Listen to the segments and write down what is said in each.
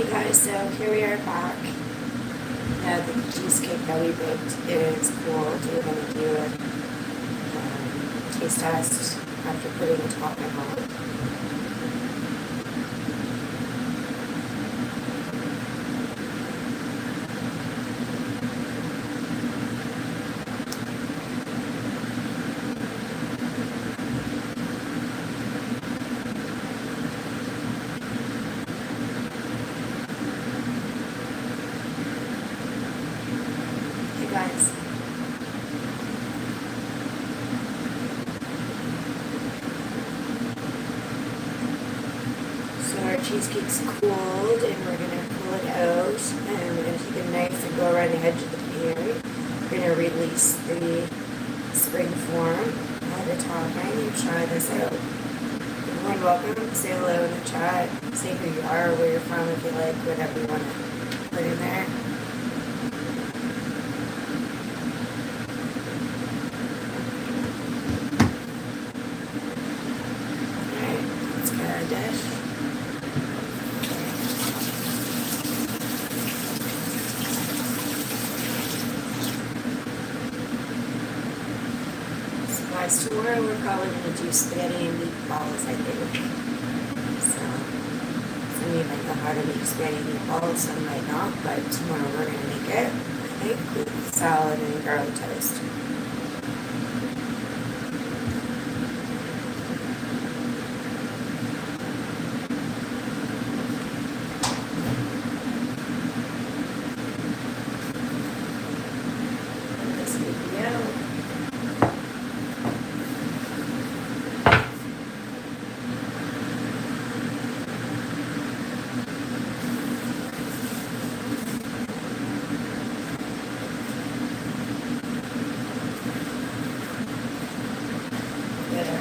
Hey guys, so here we are back. Now the cheesecake that we baked is cold. We're going to do a taste test after putting the topping on. Guys. So our cheesecake's cooled and we're going to pull it out and we're going to take a knife and go around the edge of the pan. We're going to release the spring form at the topping and try this out. Everyone welcome, say hello in the chat, say who you are, where you're from if you like, whatever you want to put in there. Dish. So guys, tomorrow we're probably going to do spaghetti and meatballs, I think. So, some of you might know how to make spaghetti and meatballs, some might not, but tomorrow we're going to make it, I think, with salad and garlic toast.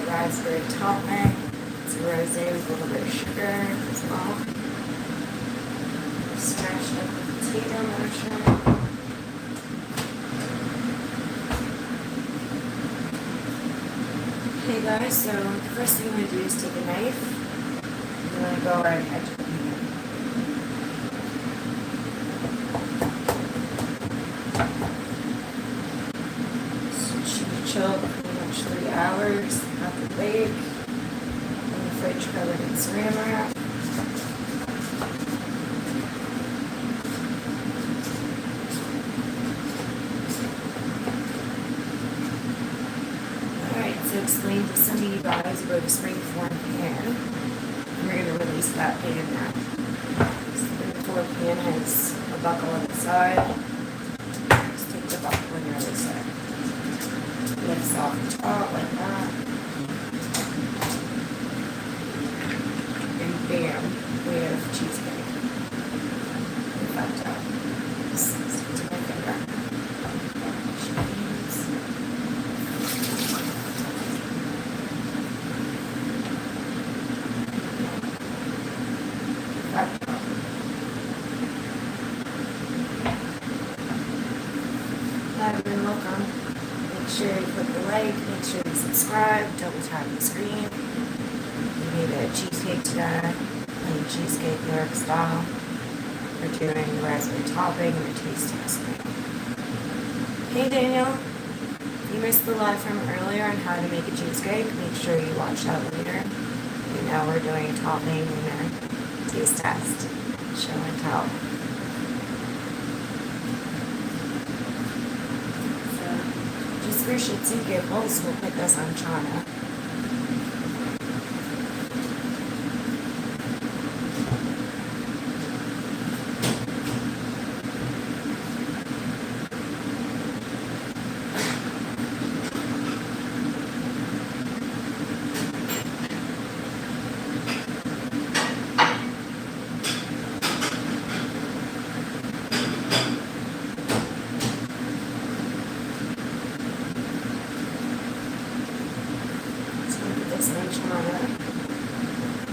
Raspberry topping. It's a rosé with a little bit of sugar as well. Scratched up the potato masher. Hey guys, so the first thing I'm going to do is take a knife. I'm going to go right ahead to the pan. So it should be chilled pretty much 3 hours. The bake in the fridge covered in saran wrap. Alright, so explain to some of you guys about a spring form pan. We're going to release that pan now. So the form pan has a buckle on the side. Just take the buckle and release it. Lifts off the top like that. Bam, we have cheesecake. But, stick to my finger. Cheese. Hi everyone, welcome. Make sure you click the like, make sure you subscribe, double tap the screen. We made a cheesecake today, plain cheesecake New York style. We're doing the raspberry topping and a taste testing. Hey Daniel, you missed the live from earlier on how to make a cheesecake. Make sure you watch that later. And now we're doing a topping and a taste test. Show and tell. So, just for shits and giggles, we'll put this on chana.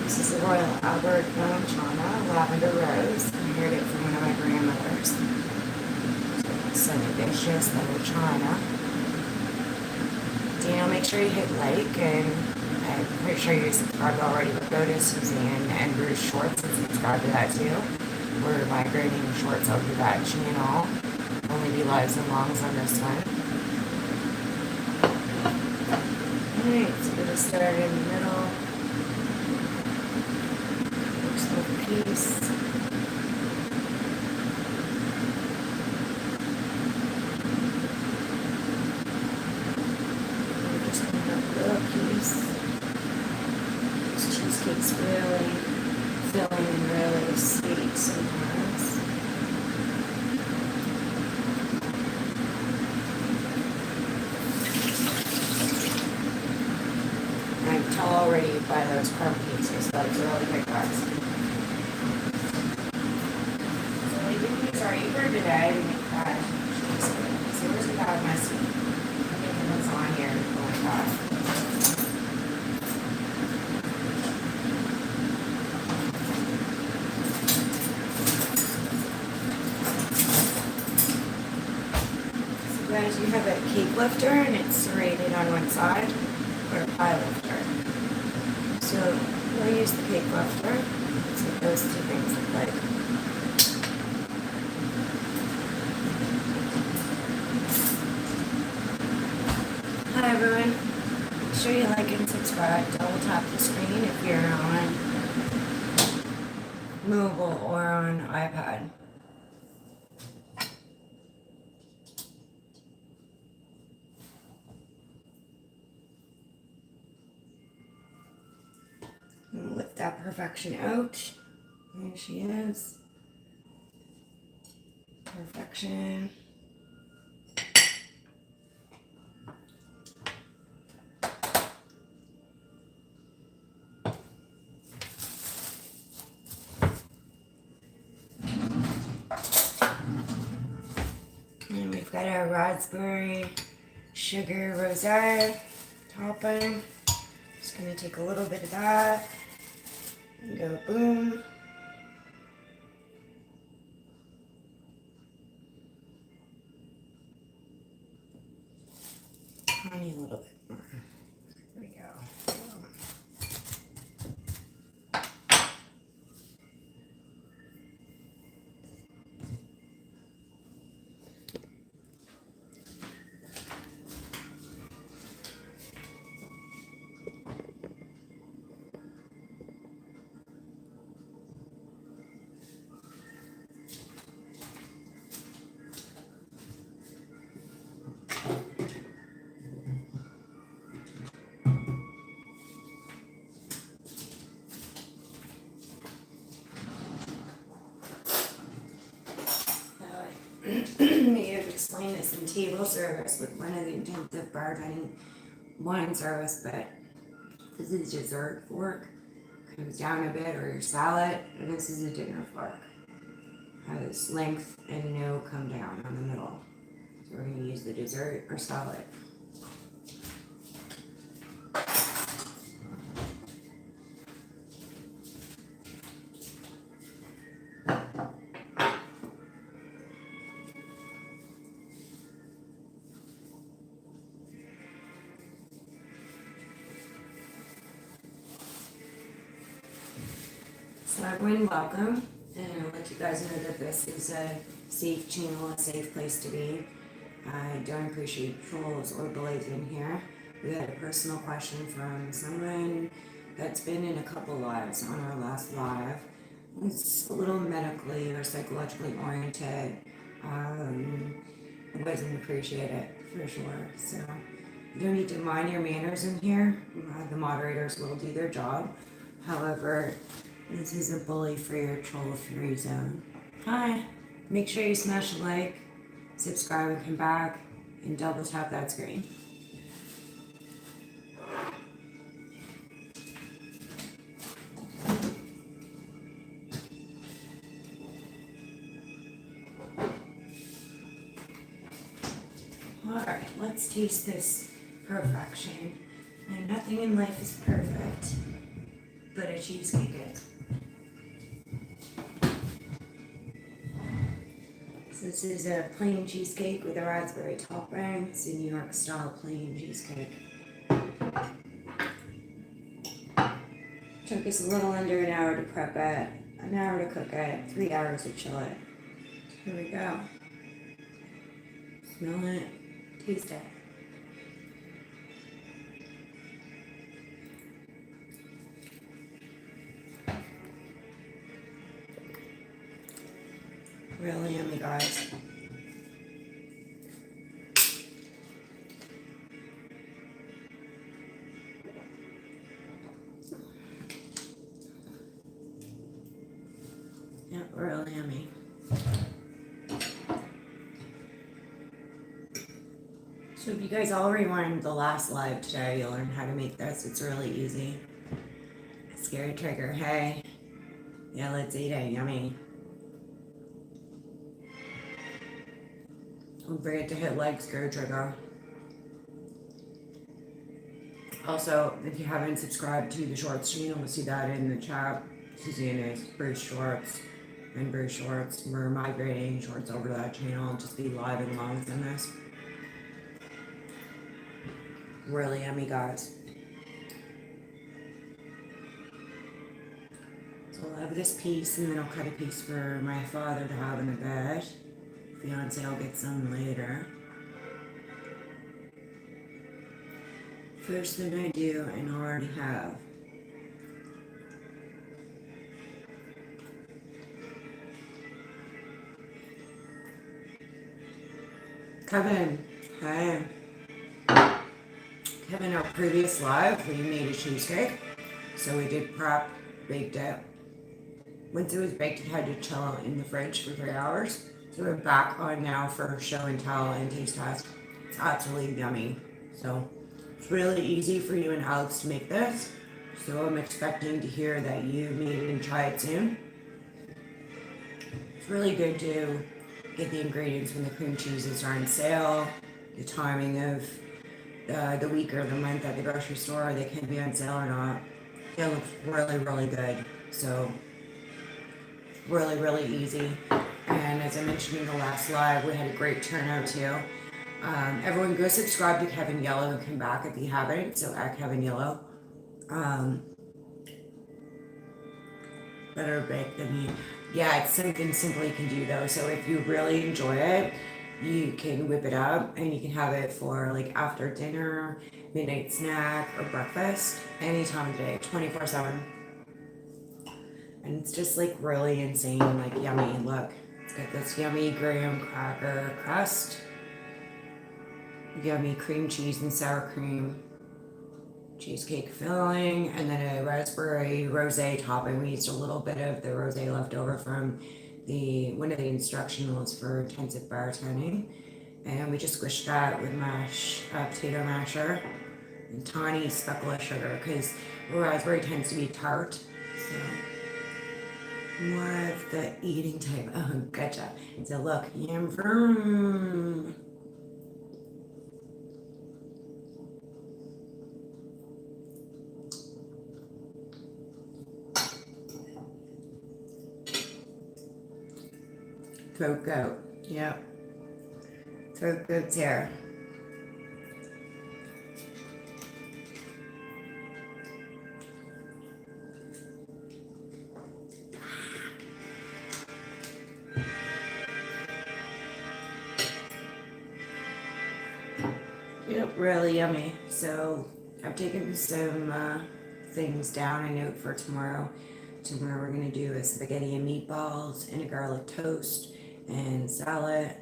This is a Royal Albert chana, lavender rose. I heard it from one of my grandmothers. So delicious little china. Daniel, make sure you hit like, and I'm pretty sure you're subscribed already, but go to Suzanne and Bruce Shorts and subscribe to that too. we're migrating shorts over to that channel. Only be lives and longs on this one. Alright, so we're going to start in the middle. First little piece. We're just going to have a little piece. This cheesecake's really filling and really sweet sometimes. I can tell already by those crumb pieces that it's really good guys. So we did use our apron today to make that cheesecake. So where's the bag of my seat? I think it was on here. Oh my god. Guys, you have a cake lifter and it's serrated on one side, or a pie lifter. So we'll use the cake lifter. That's what those two things look like. Hi everyone. Make sure you like and subscribe. Double tap the screen if you're on mobile or on iPad. Lift that perfection out. There she is. Perfection. And we've got our raspberry sugar rosé topping. Just going to take a little bit of that and go boom. Tiny little bit more. There we go. May have explained this in table service with one of the intensive bartending wine service, but this is a dessert fork. Comes down a bit, or your salad, and this is a dinner fork. Has length and no come down on the middle. So we're going to use the dessert or salad. So everyone, welcome, and I'll let you guys know that this is a safe channel, a safe place to be. I don't appreciate trolls or bullies in here. We had a personal question from someone that's been in a couple lives on our last live. It's a little medically or psychologically oriented. I wasn't appreciate it for sure. So you don't need to mind your manners in here. The moderators will do their job. However, this is a bully for your troll-free zone. Hi. Make sure you smash a like, subscribe and come back, and double tap that screen. Alright, let's taste this perfection. And nothing in life is perfect, but a cheesecake is. So this is a plain cheesecake with a raspberry topping. It's a New York style plain cheesecake. Took us a little under an hour to prep it. An hour to cook it, 3 hours to chill it. Here we go. Smell it, taste it. Really yummy, guys. Yep, really yummy. So if you guys all rewind the last live today, you'll learn how to make this. It's really easy. Scary trigger, hey. Yeah, let's eat it, yummy. Don't forget to hit like, scary trigger. Also, if you haven't subscribed to the Shorts channel, you'll see that in the chat. Suzanne is Bruce Shorts and Bruce Shorts. We're migrating Shorts over to that channel. Just be live and longs in this. Really yummy, guys. So I'll have this piece, and then I'll cut a piece for my father to have in the bed. Fiance will get some later. First thing I do, and I already have, Kevin, hey. Kevin, our previous live, we made a cheesecake. So we did prep, baked it. Once it was baked, it had to chill in the fridge for 3 hours. So we're back on now for show and tell and taste test. It's absolutely yummy. So it's really easy for you and Alex to make this. So I'm expecting to hear that you made it and try it soon. It's really good to get the ingredients when the cream cheeses are on sale. The timing of the week or the month at the grocery store, they can be on sale or not. It looks really, really good. So really, really easy. And as I mentioned in the last live, we had a great turnout too. Everyone go subscribe to Kevin Yellow and come back if you haven't. So at Kevin Yellow. Better baked than me. Yeah, it's something simple you can do though. So if you really enjoy it, you can whip it up and you can have it for like after dinner, midnight snack, or breakfast, any time of the day, 24/7. And it's just like really insane, like yummy. Look, it's got this yummy graham cracker crust, yummy cream cheese and sour cream, cheesecake filling, and then a raspberry rosé topping. We used a little bit of the rosé left over from one of the instructionals for intensive bartending, and we just squished that with potato masher and tiny speckle of sugar because raspberry tends to be tart. So more of the eating type. Oh, gotcha. So look, yum vroom. Throat goat. Yep. Throat goat's here. Yep, really yummy. So I've taken some things down, a note for tomorrow. Tomorrow we're gonna do a spaghetti and meatballs and a garlic toast and salad.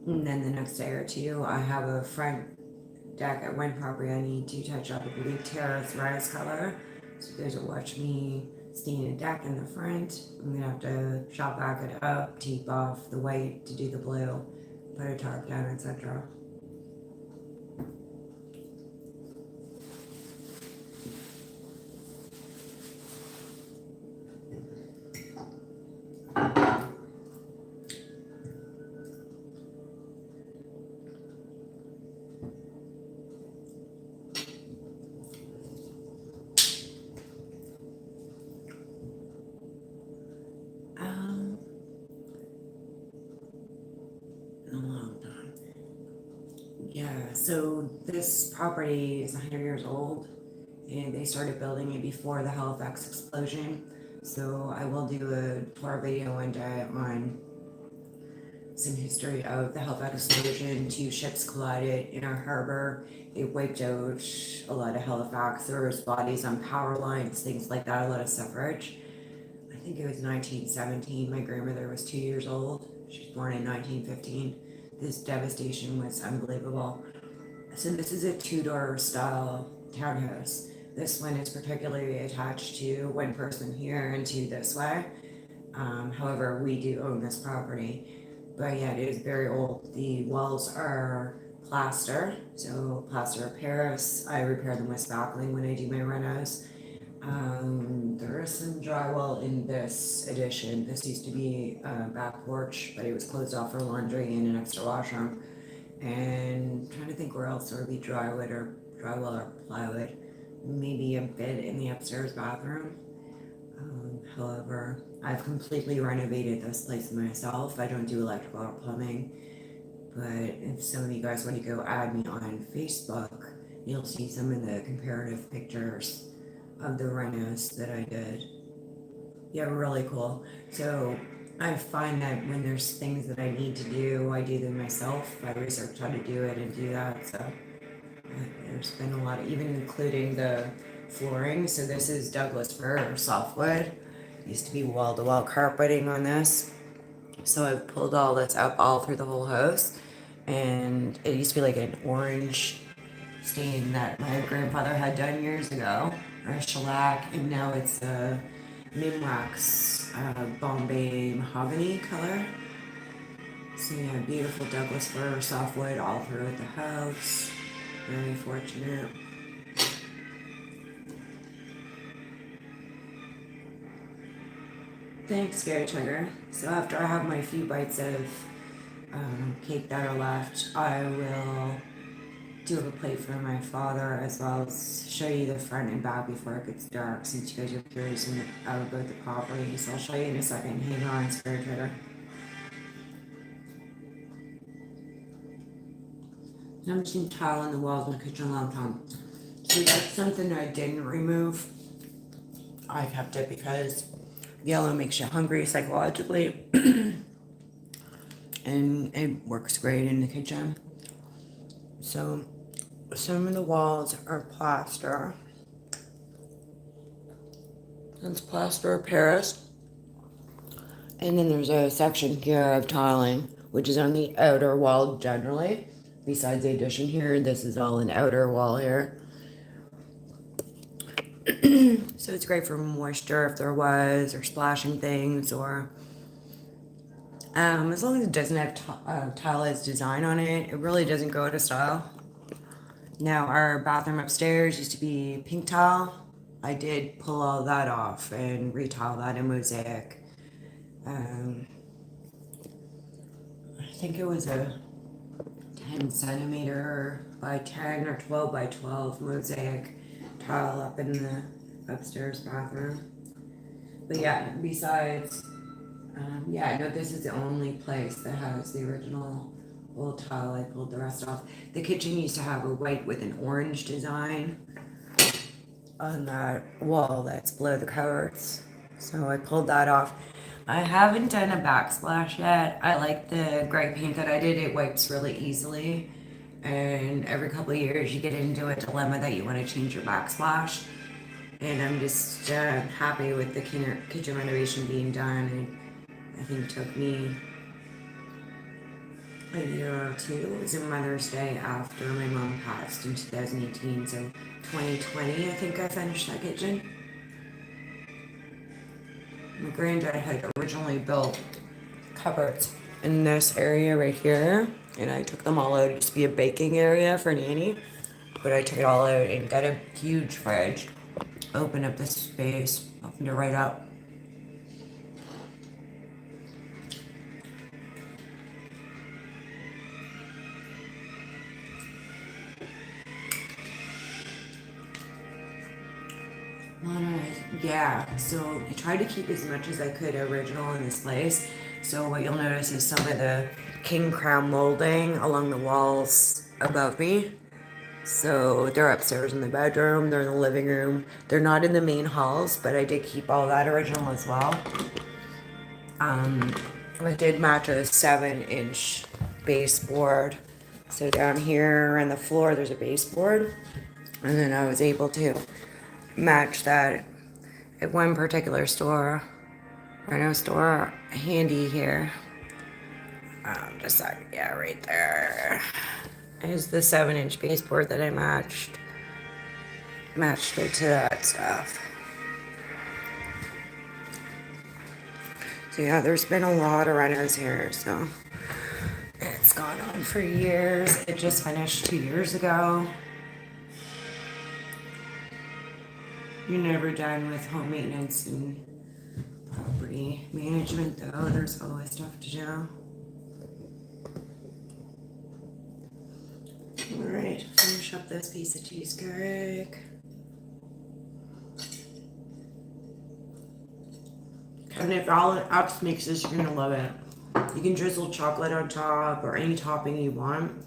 And then the next day or two, I have a front deck at one property I need to touch up a blue terrace rice color. So you guys will watch me stain a deck in the front. I'm gonna have to shop back it up, tape off the white to do the blue, put a tarp down, etc. Yeah, so this property is 100 years old, and they started building it before the Halifax explosion. So I will do a tour video one day on some history of the Halifax explosion. Two ships collided in our harbor. It wiped out a lot of Halifaxers, bodies on power lines, things like that, a lot of suffrage. I think it was 1917. My grandmother was 2 years old. She was born in 1915. This devastation was unbelievable. So this is a two-door style townhouse. This one is particularly attached to one person here and two this way. However, we do own this property. But yeah, it is very old. The walls are plaster, so plaster of Paris. I repair them with spackling when I do my renos. There is some drywall in this addition. This used to be a back porch, but it was closed off for laundry and an extra washroom. And I'm trying to think where else there would be drywall or plywood. Maybe a bed in the upstairs bathroom. However, I've completely renovated this place myself. I don't do electrical or plumbing, but if some of you guys want to go add me on Facebook, you'll see some of the comparative pictures of the renos that I did. Yeah, really cool. So I find that when there's things that I need to do, I do them myself. I research how to do it and do that. So there's been a lot, even including the flooring. So this is Douglas fir or softwood. Used to be wall-to-wall carpeting on this. So I've pulled all this up all through the whole house. And it used to be like an orange stain that my grandfather had done years ago, or a shellac, and now it's a Minwax Bombay mahogany color. So yeah, beautiful Douglas fir, softwood all throughout the house. Very fortunate. Thanks, Gary Trigger. So after I have my few bites of cake that are left, I will do a plate for my father, as well as show you the front and back before it gets dark, since you guys are curious about the property. So I'll show you in a second. Hang on, Spirit Trigger. I'm just going to tile in the walls in the kitchen a long time. So that's something I didn't remove. I kept it because yellow makes you hungry psychologically. And it works great in the kitchen. So some of the walls are plaster. That's plaster of Paris. And then there's a section here of tiling, which is on the outer wall generally. Besides the addition here, this is all an outer wall here. So it's great for moisture if there was, or splashing things, or as long as it doesn't have tile as design on it, it really doesn't go out of style. Now our bathroom upstairs used to be pink tile. I did pull all that off and retile that in mosaic. I think it was a 10 centimeter by 10 or 12 by 12 mosaic tile up in the upstairs bathroom. But yeah, besides, no, this is the only place that has the original old tile. I pulled the rest off. The kitchen used to have a white with an orange design on that wall that's below the cupboards. So I pulled that off. I haven't done a backsplash yet. I like the gray paint that I did. It wipes really easily. And every couple of years you get into a dilemma that you want to change your backsplash. And I'm just happy with the kitchen renovation being done. And I think it took me a year or two. It was a Mother's Day after my mom passed in 2018. So 2020, I think I finished that kitchen. My granddad had originally built cupboards in this area right here, and I took them all out. It used to be a baking area for Nanny, but I took it all out and got a huge fridge. Opened up this space, opened it right up. Yeah, so I tried to keep as much as I could original in this place. So what you'll notice is some of the king crown molding along the walls above me. So they're upstairs in the bedroom, they're in the living room. They're not in the main halls, but I did keep all that original as well. I did match a 7-inch baseboard. So down here on the floor, there's a baseboard. And then I was able to match that at one particular store, Reno store, handy here. Just like, yeah, right there is the 7-inch baseboard that I matched right to that stuff. So yeah, there's been a lot of renters here, so it's gone on for years. It just finished 2 years ago. You're never done with home maintenance and property management, though. There's always stuff to do. Alright, finish up this piece of cheesecake. And if all it up mixes, you're gonna love it. You can drizzle chocolate on top or any topping you want.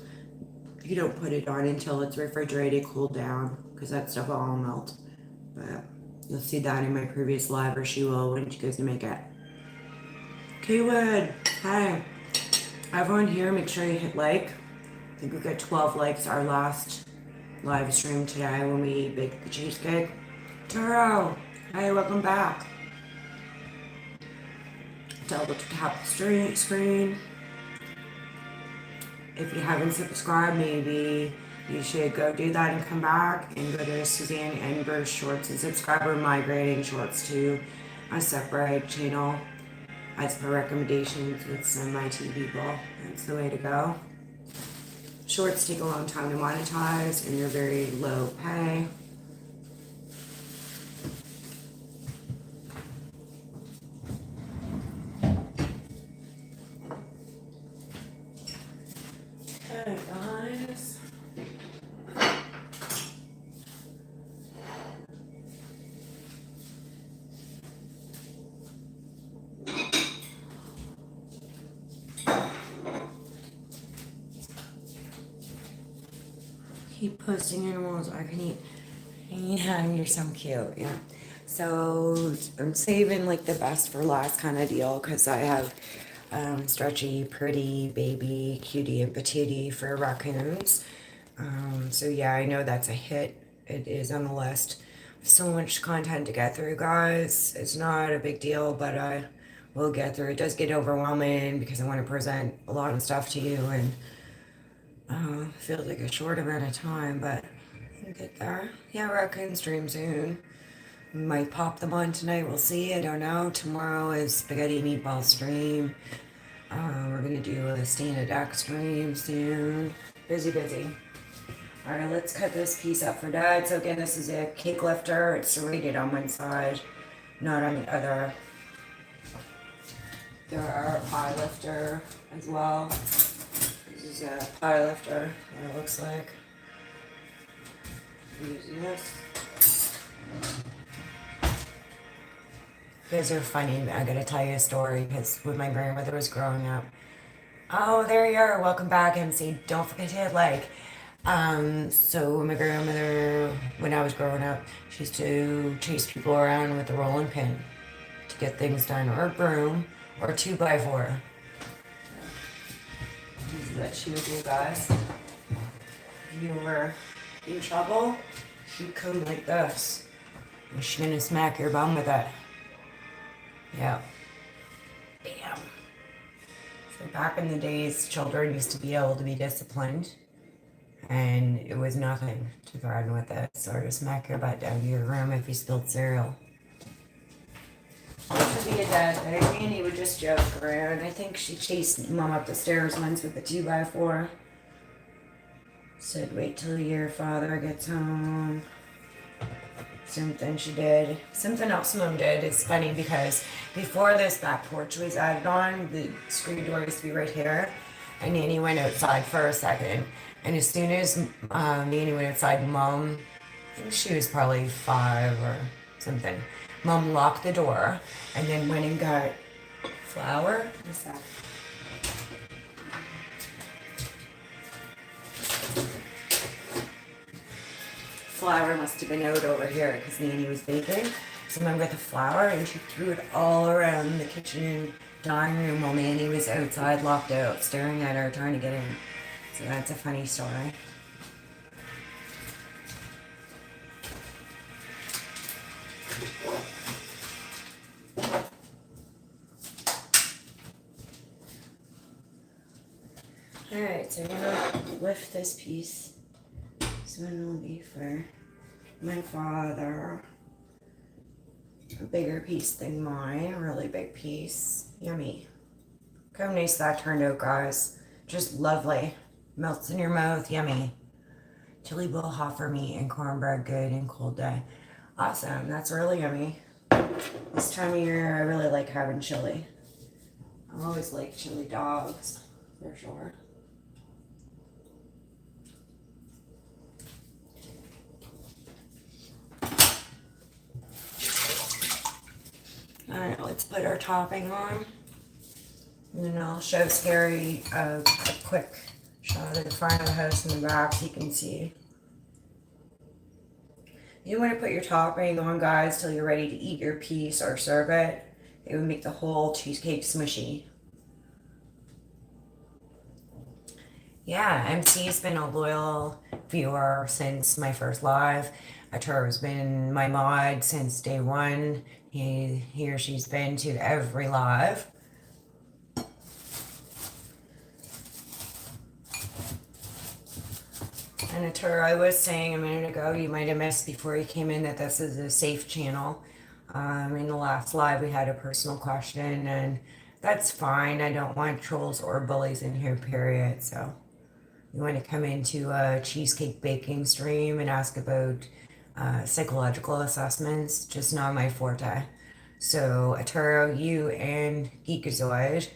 You don't put it on until it's refrigerated, cooled down, because that stuff will all melt. But you'll see that in my previous live, or she will when she goes to make it. Kaywood, hi. Everyone here, make sure you hit like. I think we got 12 likes our last live stream today when we baked the cheesecake. Turo, hi, welcome back. Double tap the screen. If you haven't subscribed, maybe you should go do that and come back and go to Suzanne Enber's shorts and subscribe. We're migrating shorts to a separate channel as per recommendations with some IT people. That's the way to go. Shorts take a long time to monetize and they're very low pay. Okay, guys. Keep posting animals I can eat. Yeah, you're so cute. Yeah. So I'm saving like the best for last kind of deal because I have stretchy, pretty baby cutie and patootie for raccoons. So yeah, I know that's a hit. It is on the list. So much content to get through, guys. It's not a big deal, but I will get through. It does get overwhelming because I want to present a lot of stuff to you and feels like a short amount of time, but we'll get there. Yeah, raccoon stream soon. Might pop them on tonight. We'll see. I don't know. Tomorrow is spaghetti meatball stream. We're gonna do a stand a deck stream soon. Busy, busy. All right, let's cut this piece up for Dad. So again, this is a cake lifter. It's serrated on one side, not on the other. There are a pie lifter as well. This is a pie lifter, what it looks like. I'm using this. You guys are funny. I gotta tell you a story because when my grandmother was growing up. Oh, there you are. Welcome back, MC. Don't forget to hit like. So my grandmother, when I was growing up, she used to chase people around with a rolling pin to get things done, or a broom, or a 2x4. This is what she would do, guys. If you were in trouble, she'd come like this. And she's gonna smack your bum with it. Yeah. Bam. So back in the days, children used to be able to be disciplined. And it was nothing to threaten with it. So just smack your butt down to your room if you spilled cereal. This would be a dad thing. Annie would just joke around. I think she chased Mom up the stairs once with a 2x4. Said, wait till your father gets home. Something she did. Something else Mom did. It's funny because before this back porch was added on, the screen door used to be right here. And Nanny went outside for a second. And as soon as Nanny went outside, Mom, I think she was probably 5 or something. Mom locked the door and then went and got flour. What's that? flour must have been out over here because Nanny was baking. Someone got the flour and she threw it all around the kitchen and dining room while Nanny was outside locked out, staring at her, trying to get in. So that's a funny story. Alright, so I'm gonna lift this piece. This one will be for my father. A bigger piece than mine, a really big piece. Yummy. Look how nice that turned out, guys. Just lovely. Melts in your mouth, yummy. Chili bowl hot for me and cornbread good and cold day. Awesome, that's really yummy. This time of year, I really like having chili. I always like chili dogs, for sure. Alright, let's put our topping on. And then I'll show Scary a quick shot of the front of the house and the back so you can see. You want to put your topping on, guys, till you're ready to eat your piece or serve it. It would make the whole cheesecake smushy. Yeah, MC's been a loyal viewer since my first live. Arturo's been my mod since day one. He or she's been to every live. And Arturo, I was saying a minute ago, you might have missed before you came in, that this is a safe channel. In the last live, we had a personal question, and that's fine. I don't want trolls or bullies in here, period. So you want to come into a cheesecake baking stream and ask about psychological assessments, just not my forte. So Arturo, you and Geekazoid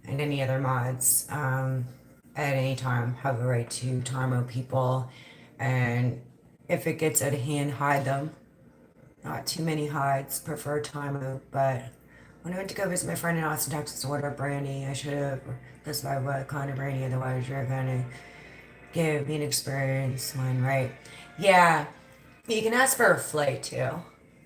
and any other mods at any time have a right to time out people, and if it gets out of hand, hide them. Not too many hides, prefer time out. But when I went to go visit my friend in Austin, Texas, to order brandy, I should have specified what kind of brandy, otherwise you're gonna give me an experience one, right? Yeah, you can ask for a flight too.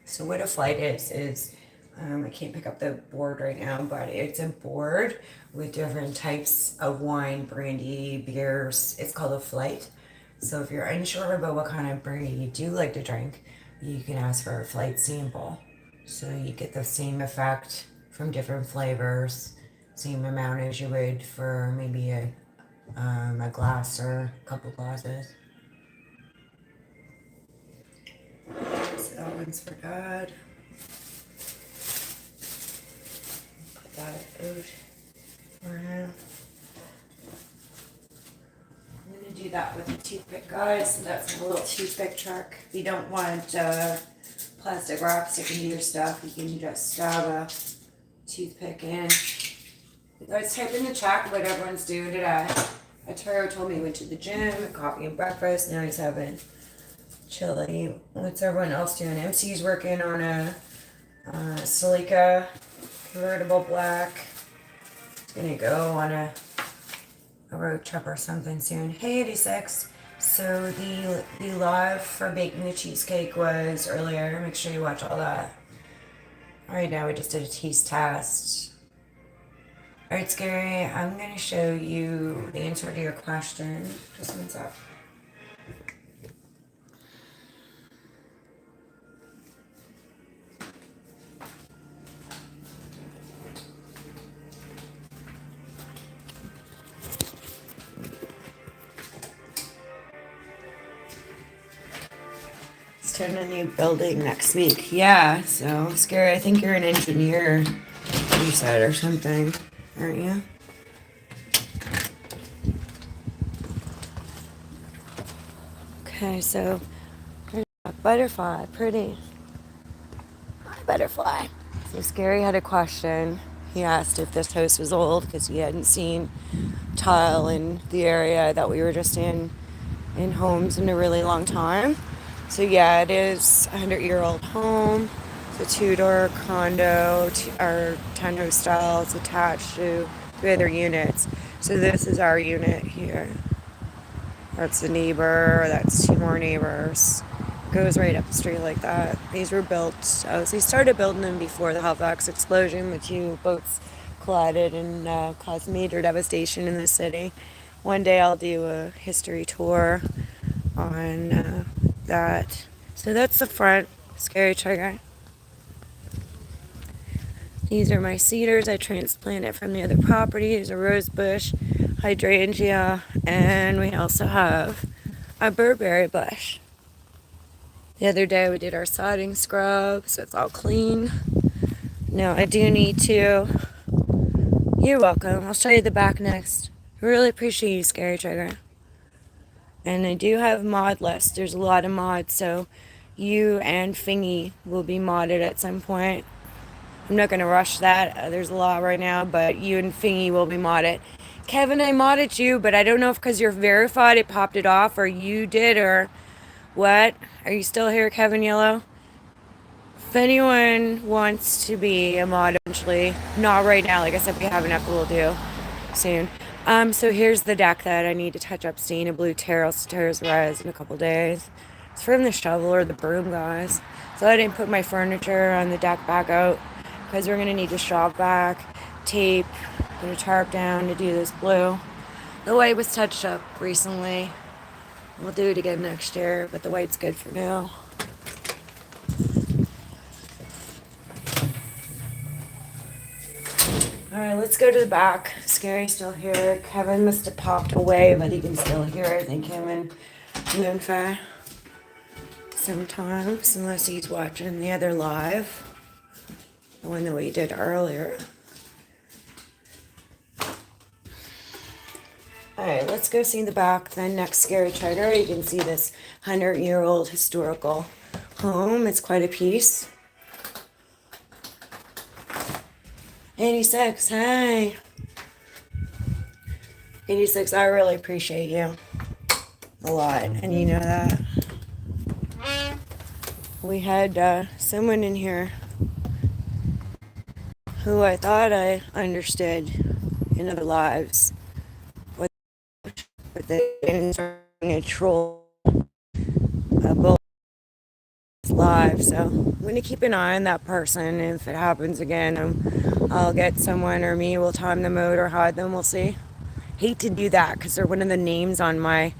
So what a flight is I can't pick up the board right now, but it's a board with different types of wine, brandy, beers. It's called a flight. So if you're unsure about what kind of brandy you do like to drink, you can ask for a flight sample. So you get the same effect from different flavors, same amount as you would for maybe a glass or a couple glasses. So that one's for Dad. Put that out for him. I'm gonna do that with a toothpick, guys. So that's a little toothpick trick. If you don't want plastic wrap sticking to your stuff, you can just stab a toothpick in. Let's type in the chat what everyone's doing today. Arturo told me he went to the gym, coffee and breakfast. Now he's having chili. What's everyone else doing? MC's working on a Celica convertible black. He's gonna go on a road trip or something soon. Hey 86. So the live for baking the cheesecake was earlier. Make sure you watch all that. Alright, now we just did a taste test. Alright, Scary, I'm going to show you the answer to your question. Just one sec. Start a new building next week. Yeah, so Scary, I think you're an engineer, you said, or something. Aren't you? Okay, so butterfly, pretty. Hi, butterfly. So Scary had a question. He asked if this house was old because he hadn't seen tile in the area that we were just in homes in a really long time. So yeah, it is a 100-year-old home. It's a two-door condo, or townhouse style. It's attached to 3 other units. So this is our unit here. That's the neighbor. That's 2 more neighbors. goes right up the street like that. These were built, they started building them before the Halifax explosion, with two boats collided and caused major devastation in the city. One day I'll do a history tour on that. So that's the front, scary trigger. These are my cedars I transplanted from the other property. There's a rose bush, hydrangea, and we also have a burberry bush. The other day we did our sodding scrub, so it's all clean. Now I do need to... You're welcome. I'll show you the back next. I really appreciate you, Scary Trigger. And I do have mod lists. There's a lot of mods, so you and Fingy will be modded at some point. I'm not going to rush that. There's a lot right now, but you and Fingy will be modded. Kevin, I modded you, but I don't know if because you're verified it popped it off, or you did, or what. Are you still here, Kevin Yellow? If anyone wants to be a mod eventually, not right now, like I said, we have enough we'll do soon. So here's the deck that I need to touch up, stain a blue terrace in a couple days. It's from the shovel or the broom, guys. So I didn't put my furniture on the deck back out because we're gonna need to shop back, tape, put a tarp down to do this blue. The white was touched up recently. We'll do it again next year, but the white's good for now. Alright, let's go to the back. Scary's still here. Kevin must have popped away, but he can still hear it. I think him and Moonfire sometimes, unless he's watching the other live. The one that we did earlier. Alright, let's go see the back. Then next Scary Trigger, you can see this 100-year-old historical home. It's quite a piece. 86, hey. 86, I really appreciate you a lot, and you know that. We had someone in here who I thought I understood in other lives, but they ended up being a troll both live. So I'm going to keep an eye on that person. If it happens again, I'll get someone, or me will time them out or hide them. We'll see. Hate to do that because they're one of the names on my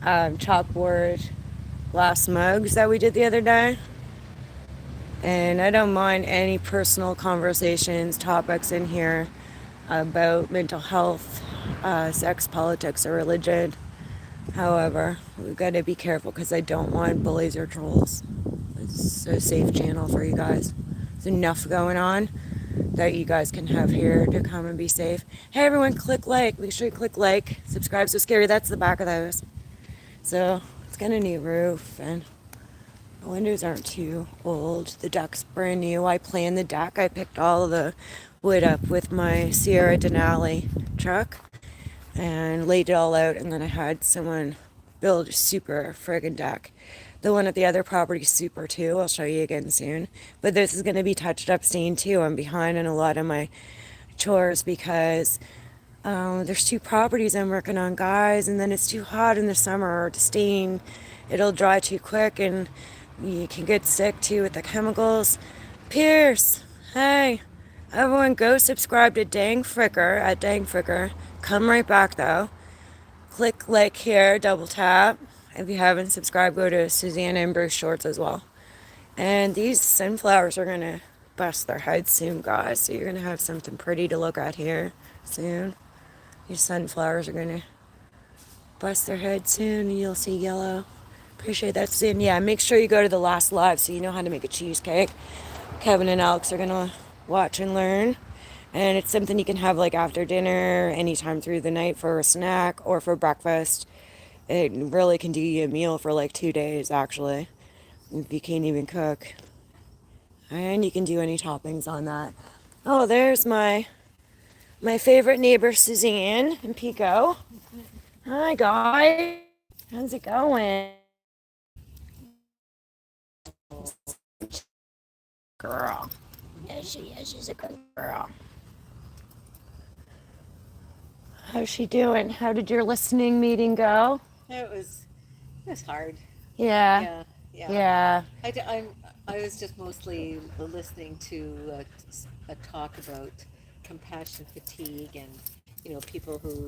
chalkboard glass mugs that we did the other day. And I don't mind any personal conversations, topics in here about mental health, sex, politics, or religion. However, we've got to be careful because I don't want bullies or trolls. It's a safe channel for you guys. There's enough going on that you guys can have here to come and be safe. Hey everyone, click like. Make sure you click like. Subscribe. So Scary, that's the back of those. So it's got a new roof and the windows aren't too old. The deck's brand new. I planned the deck. I picked all the wood up with my Sierra Denali truck and laid it all out, and then I had someone build a super friggin' deck. The one at the other property is super too. I'll show you again soon. But this is going to be touched up, stained too. I'm behind on a lot of my chores because there's two properties I'm working on, guys, and then it's too hot in the summer to stain. It'll dry too quick and you can get sick too with the chemicals. Pierce, hey, everyone go subscribe to Dang Fricker at Dang Fricker. Come right back though. Click like here, double tap. If you haven't subscribed, go to Susanna and Bruce Shorts as well. And these sunflowers are going to bust their heads soon, guys. So you're going to have something pretty to look at here soon. These sunflowers are going to bust their heads soon and you'll see yellow. Appreciate that soon. Yeah, make sure you go to the last live so you know how to make a cheesecake. Kevin and Alex are going to watch and learn. And it's something you can have like after dinner, anytime through the night for a snack or for breakfast. It really can do you a meal for like 2 days, actually, if you can't even cook. And you can do any toppings on that. Oh, there's my favorite neighbor, Suzanne in Pico. Hi, guys. How's it going? Girl. Yeah, she is. She's a good girl. How's she doing? How did your listening meeting go? It was hard. Yeah. Yeah. Yeah. Yeah. I was just mostly listening to a talk about compassion fatigue and, people who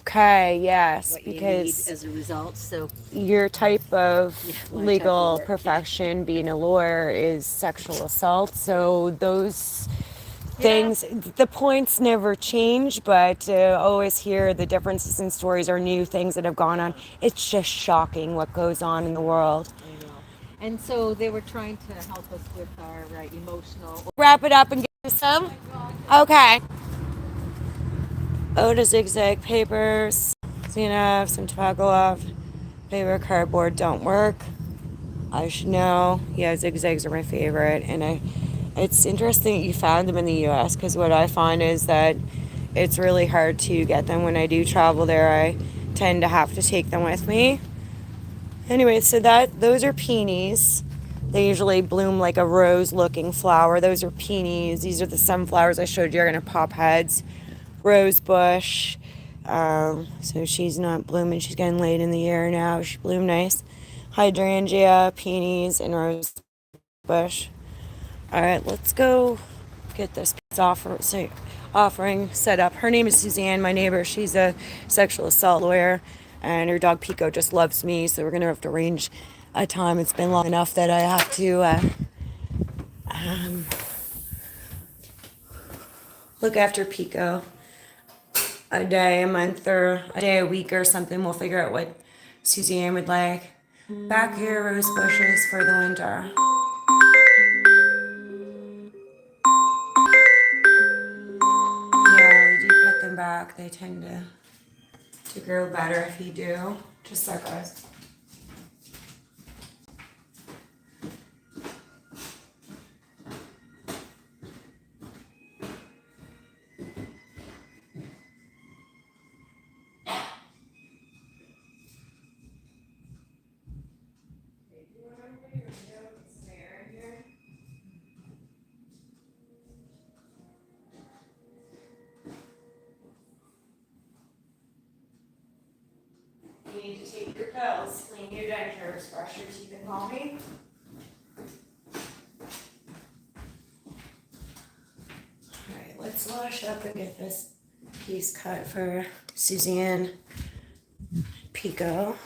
Okay, yes, what you need because as a result. So, your type yeah, of my type of legal work. Yeah. profession, being a lawyer, is sexual assault. So those Yeah. things, the points never change, but always hear the differences in stories or new things that have gone on. Yeah. It's just shocking what goes on in the world. I know. And so they were trying to help us with our emotional. Wrap it up and get you some? Okay. Oh, the zigzag papers. CNF, some tobacco off. Paper, cardboard don't work. I should know. Yeah, zigzags are my favorite, and it's interesting that you found them in the U.S. because what I find is that it's really hard to get them when I do travel there. I tend to have to take them with me. Anyway, so those are peonies. They usually bloom like a rose-looking flower. Those are peonies. These are the sunflowers I showed you are gonna pop heads. Rose bush. So she's not blooming. She's getting late in the year now. She bloomed nice. Hydrangea, peonies, and rose bush. All right, let's go get this offering set up. Her name is Suzanne, my neighbor. She's a sexual assault lawyer, and her dog Pico just loves me. So we're gonna have to arrange a time. It's been long enough that I have to look after Pico a day, a month, or a day, a week, or something. We'll figure out what Suzanne would like. Back here, rose bushes for the winter. Yeah, we do put them back. They tend to grow better if you do. Just like us. You need to take your pills, clean your dentures, brush your teeth, and call me. Alright, let's wash up and get this piece cut for Suzanne Pico.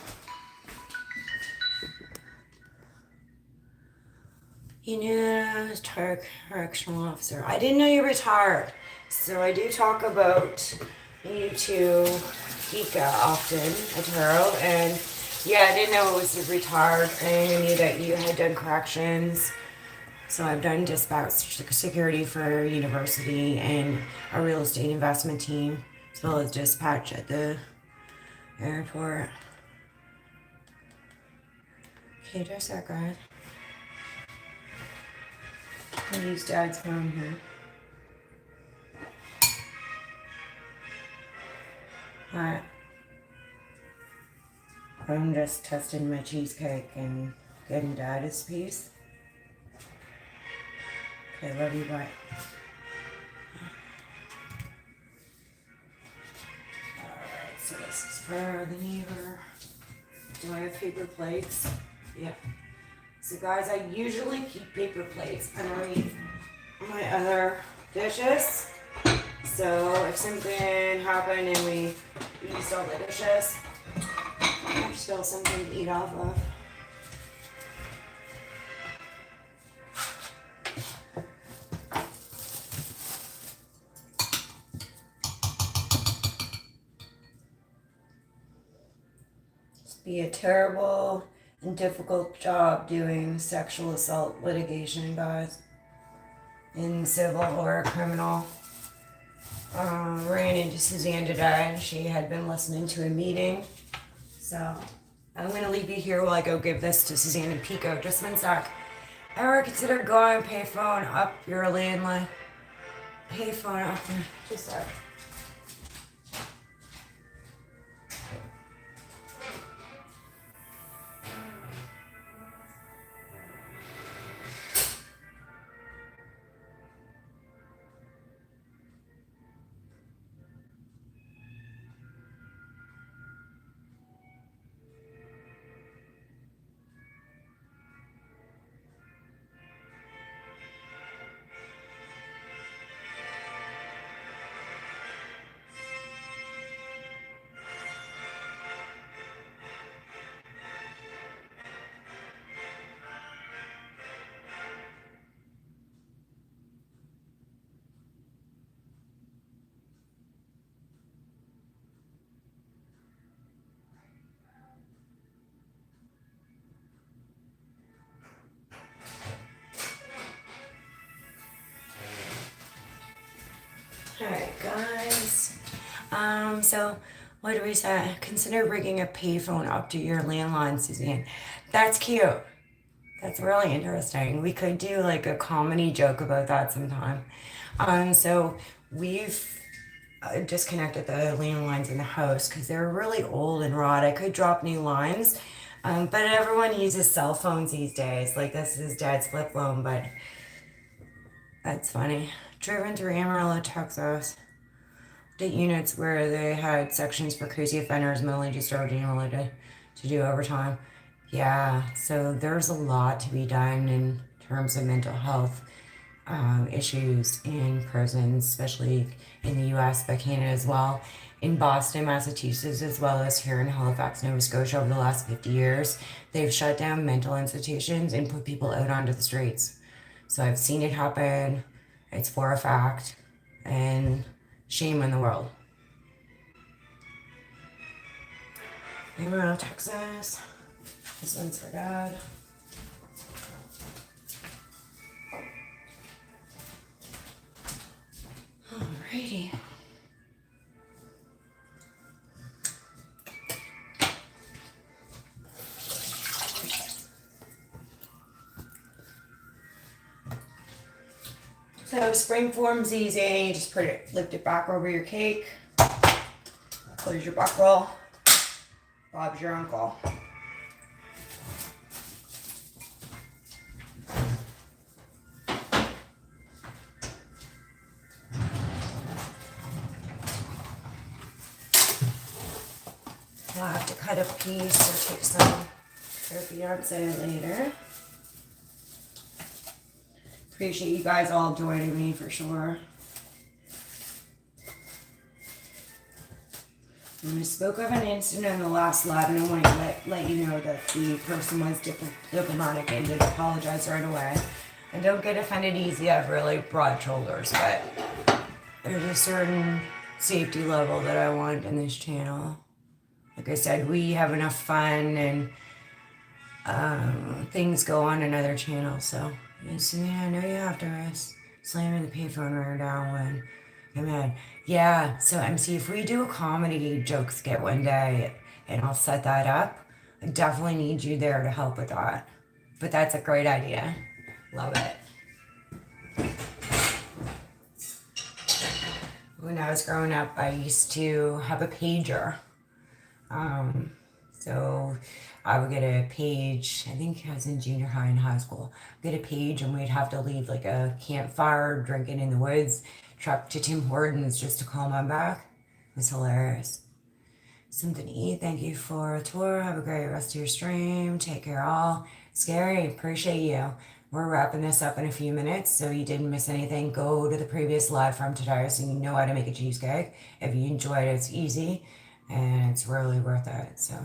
You know, retired correctional officer. I didn't know you retired. So I do talk about you to Ika often at Taro. And yeah, I didn't know it was a retired thing. I knew that you had done corrections. So I've done dispatch security for university and a real estate investment team, as well as dispatch at the airport. Okay, just a second. I'll use Dad's phone here. Alright. I'm just testing my cheesecake and getting Dad his piece. Okay, love you, bye. Alright, so this is for the neighbor. Do I have paper plates? Yep. So guys, I usually keep paper plates underneath my other dishes. So if something happened and we used all the dishes, there's still something to eat off of. It'd be a terrible and difficult job doing sexual assault litigation, guys, in civil or criminal. Ran into Suzanne today, and she had been listening to a meeting. So I'm gonna leave you here while I go give this to Suzanne and Pico. Just one sec. Ever consider going payphone up your landline? Payphone up there. Just a sec. Alright, guys. So what do we say? Consider bringing a payphone up to your landline, Suzanne. That's cute. That's really interesting. We could do like a comedy joke about that sometime. So we've disconnected the landlines in the house because they're really old and rot. I could drop new lines, but everyone uses cell phones these days. Like this is dad's flip phone, but that's funny. Driven through Amarillo, Texas. The units where they had sections for crazy offenders and only just started to do overtime. Yeah, so there's a lot to be done in terms of mental health issues in prisons, especially in the US, but Canada as well. In Boston, Massachusetts, as well as here in Halifax, Nova Scotia, over the last 50 years, they've shut down mental institutions and put people out onto the streets. So I've seen it happen. It's for a fact. And shame on the world. Amarillo, Texas. This one's for Dad. Alrighty. So spring form's easy. You just lift it back over your cake. Close your buckle. Bob's your uncle. I'll have to cut a piece or take some for fiance later. Appreciate you guys all joining me for sure. And I spoke of an incident in the last live, and I want to let you know that the person was diplomatic and did apologize right away. And don't get offended easy. I have really broad shoulders, but there's a certain safety level that I want in this channel. Like I said, we have enough fun and things go on in other channels. So, yes, yeah, I know you have to risk slamming the payphone right down when I'm mad. Yeah, so MC, if we do a comedy joke skit one day and I'll set that up, I definitely need you there to help with that. But that's a great idea. Love it. When I was growing up, I used to have a pager. So I would get a page, I think I was in junior high and high school, get a page and we'd have to leave like a campfire, drinking in the woods, truck to Tim Hortons just to call my back. It was hilarious. Something to eat. Thank you for a tour. Have a great rest of your stream. Take care all. Scary. Appreciate you. We're wrapping this up in a few minutes, so you didn't miss anything. Go to the previous live from today so you know how to make a cheesecake. If you enjoyed it, it's easy and it's really worth it. So.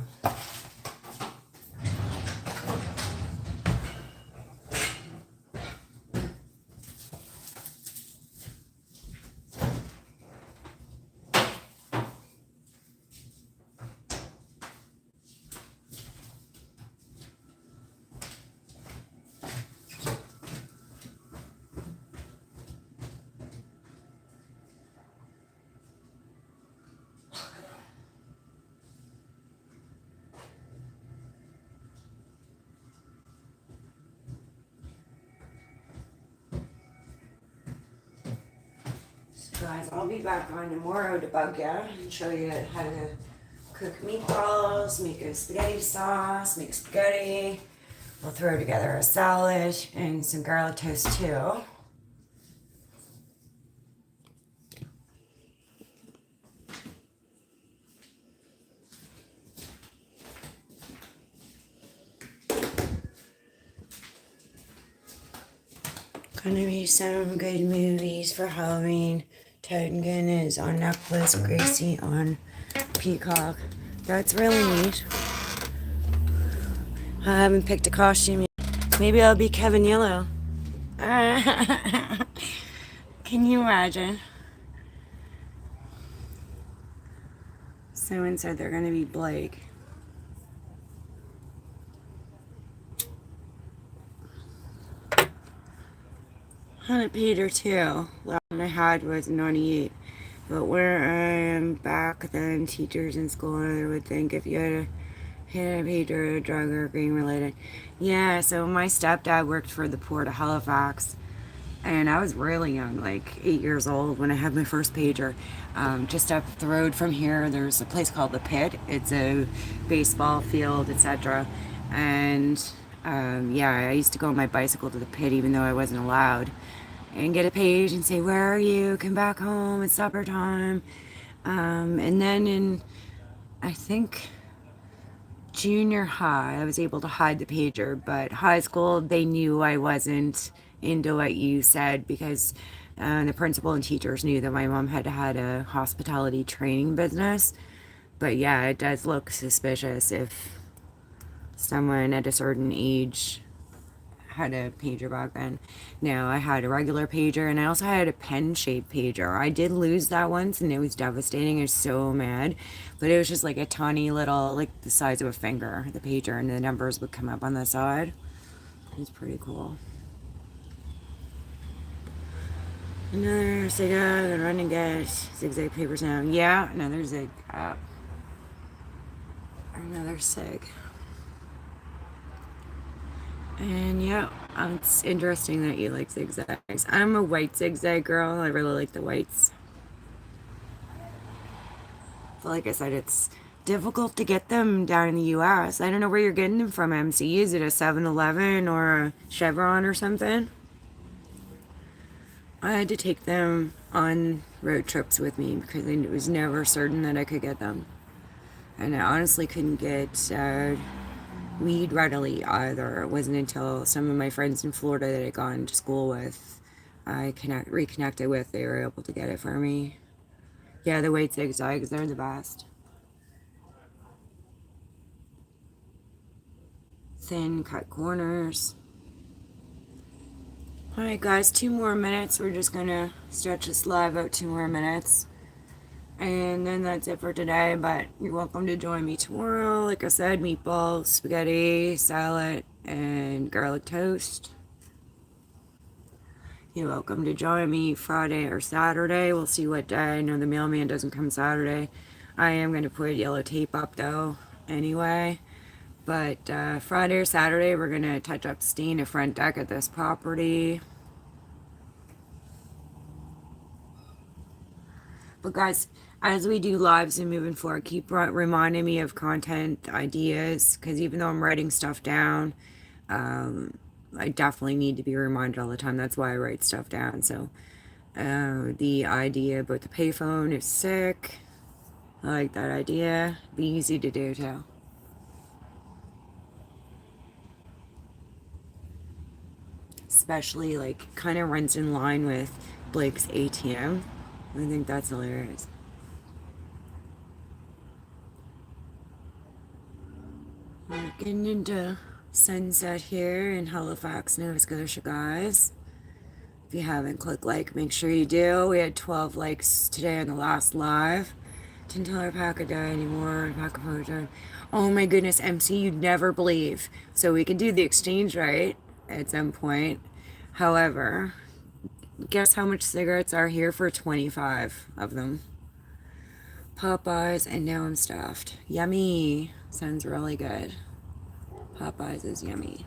Guys, I'll be back on tomorrow to bug you and show you how to cook meatballs, make a spaghetti sauce, make spaghetti. We'll throw together a salad and some garlic toast too. Gonna be some good movies for Halloween. Togen is on Netflix, Gracie on Peacock. That's really neat. I haven't picked a costume yet. Maybe I'll be Kevin Yellow. Can you imagine? Someone said they're gonna be Blake. Hunted Peter too. Last one I had was 98. But where I am back then, teachers in school, I would think if you had a hit a pager, a drug or gang related. Yeah, so my stepdad worked for the Port of Halifax, and I was really young, like 8 years old, when I had my first pager. Just up the road from here, there's a place called the Pit. It's a baseball field, etc. And yeah, I used to go on my bicycle to the Pit, even though I wasn't allowed, and get a page and say, "Where are you? Come back home. It's supper time." And then in, I think, junior high, I was able to hide the pager, but high school, they knew I wasn't into what you said because the principal and teachers knew that my mom had a hospitality training business. But yeah, it does look suspicious if someone at a certain age had a pager back then. Now, I had a regular pager and I also had a pen-shaped pager. I did lose that once and it was devastating. I was so mad. But it was just like a tiny little, like the size of a finger, the pager, and the numbers would come up on the side. It was pretty cool. Another cigar, the running get zigzag papers now. Yeah, another zig up. Another cig. And yeah, it's interesting that you like zigzags. I'm a white zigzag girl. I really like the whites. But like I said, it's difficult to get them down in the US. I don't know where you're getting them from, MC. Is it a 7-Eleven or a Chevron or something? I had to take them on road trips with me because it was never certain that I could get them. And I honestly couldn't get weed readily either. It wasn't until some of my friends in Florida that I'd gone to school with, reconnected with, they were able to get it for me. Yeah, the white zigzags, they're the best. Thin cut corners. Alright guys, 2 more minutes. We're just gonna stretch this live out 2 more minutes. And then that's it for today, but you're welcome to join me tomorrow. Like I said, meatballs, spaghetti, salad, and garlic toast. You're welcome to join me Friday or Saturday. We'll see what day. I know the mailman doesn't come Saturday. I am going to put yellow tape up though, anyway. But Friday or Saturday, we're going to touch up stain the front deck at this property. But guys, as we do lives and moving forward, keep reminding me of content ideas, because even though I'm writing stuff down, I definitely need to be reminded all the time. That's why I write stuff down. So the idea about the payphone is sick. I like that idea. Be easy to do too. Especially like kind of runs in line with Blake's ATM. I think that's hilarious. We're getting into sunset here in Halifax, Nova Scotia, guys. If you haven't clicked like, make sure you do. We had 12 likes today on the last live. Didn't tell our pack a die anymore. Pack a photo. Oh my goodness, MC, you'd never believe. So we could do the exchange right at some point. However, guess how much cigarettes are here for 25 of them? Popeyes, and now I'm stuffed. Yummy. Sounds really good. Popeyes is yummy.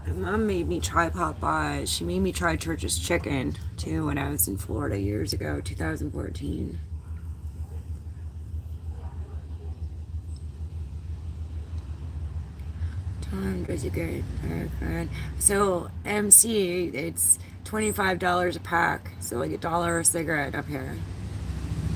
My mom made me try Popeyes. She made me try Church's Chicken too when I was in Florida years ago, 2014. Tom does a good. So MC, it's $25 a pack, so like $1 a cigarette up here.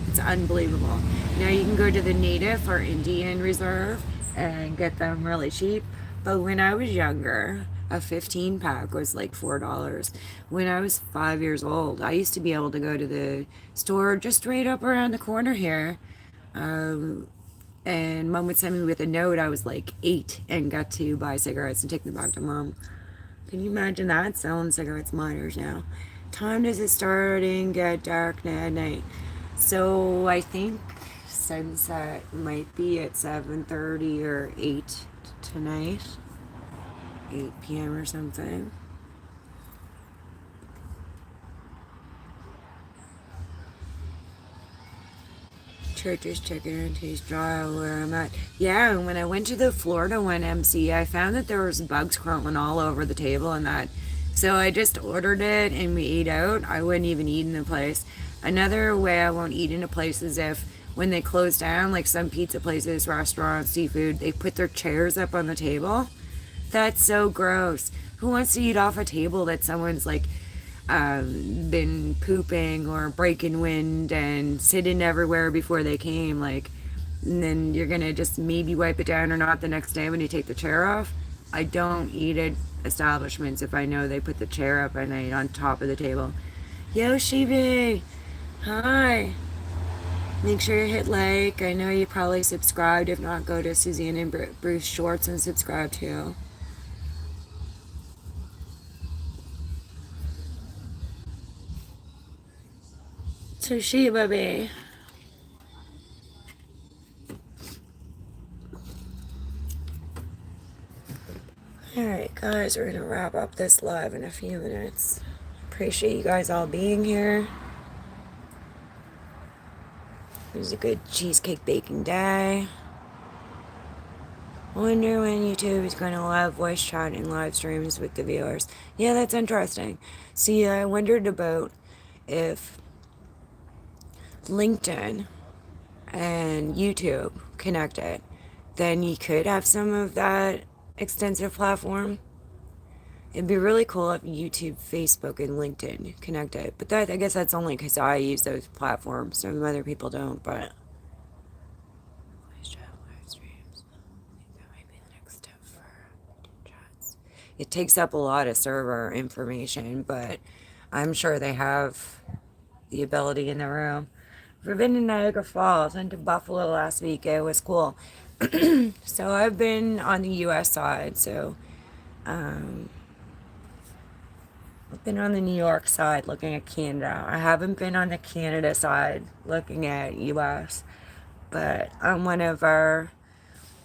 It's unbelievable. Now you can go to the Native or Indian Reserve and get them really cheap. But when I was younger, a 15 pack was like $4. When I was 5 years old, I used to be able to go to the store just right up around the corner here. And mom would send me with a note. I was like 8 and got to buy cigarettes and take them back to mom. Can you imagine that? Selling cigarettes minors now. Time does it starting get dark now at night? So I think sunset might be at 7:30 or 8 tonight. 8 p.m. or something. Church's chicken and tastes dry where I'm at. Yeah, and when I went to the Florida one MC, I found that there was bugs crawling all over the table and that. So I just ordered it and we ate out. I wouldn't even eat in the place. Another way I won't eat in a place is if when they close down, like some pizza places, restaurants, seafood, they put their chairs up on the table. That's so gross. Who wants to eat off a table that someone's like been pooping or breaking wind and sitting everywhere before they came? Like, and then you're gonna just maybe wipe it down or not the next day when you take the chair off. I don't eat at establishments if I know they put the chair up and I on top of the table. Yo, Shibi, hi. Make sure you hit like. I know you probably subscribed. If not, go to Suzanne and Bruce Shorts and subscribe too. Toshiba, baby. Alright, guys, we're gonna wrap up this live in a few minutes. Appreciate you guys all being here. It was a good cheesecake baking day. Wonder when YouTube is going to allow voice chat and live streams with the viewers. Yeah, that's interesting. See, I wondered about if LinkedIn and YouTube connected, then you could have some of that extensive platform. It'd be really cool if YouTube, Facebook, and LinkedIn connected. But that, I guess that's only because I use those platforms. Some other people don't, but it takes up a lot of server information, but I'm sure they have the ability in the room. We've been to Niagara Falls and to Buffalo last week. It was cool. So I've been on the US side, so I've been on the New York side looking at Canada. I haven't been on the Canada side looking at US, but on one of our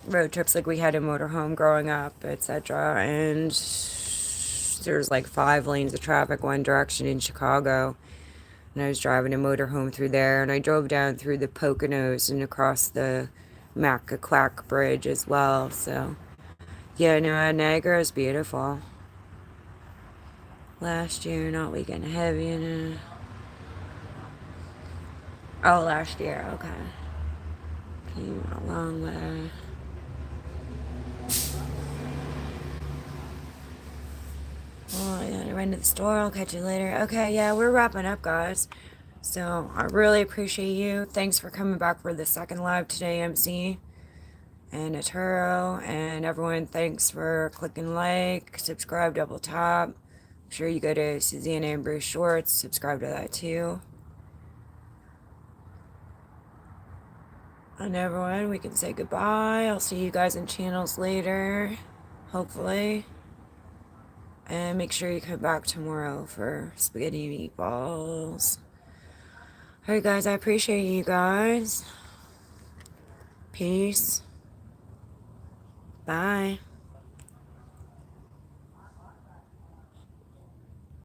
road trips, like we had a motorhome growing up, etc., and there's like 5 lanes of traffic one direction in Chicago, and I was driving a motorhome through there, and I drove down through the Poconos and across the Macquac Bridge as well. So yeah, no, Niagara is beautiful. Last year, not weekend heavy in it. Oh, last year, okay. Came a long way. Oh, I gotta run to the store. I'll catch you later. Okay, yeah, we're wrapping up, guys. So I really appreciate you. Thanks for coming back for the second live today, MC and Arturo, and everyone. Thanks for clicking like, subscribe, double tap. I'm sure you go to Suzanne and Bruce Shorts, subscribe to that too. And everyone, we can say goodbye. I'll see you guys in channels later, hopefully. And make sure you come back tomorrow for spaghetti meatballs. Alright, guys, I appreciate you guys. Peace. Bye.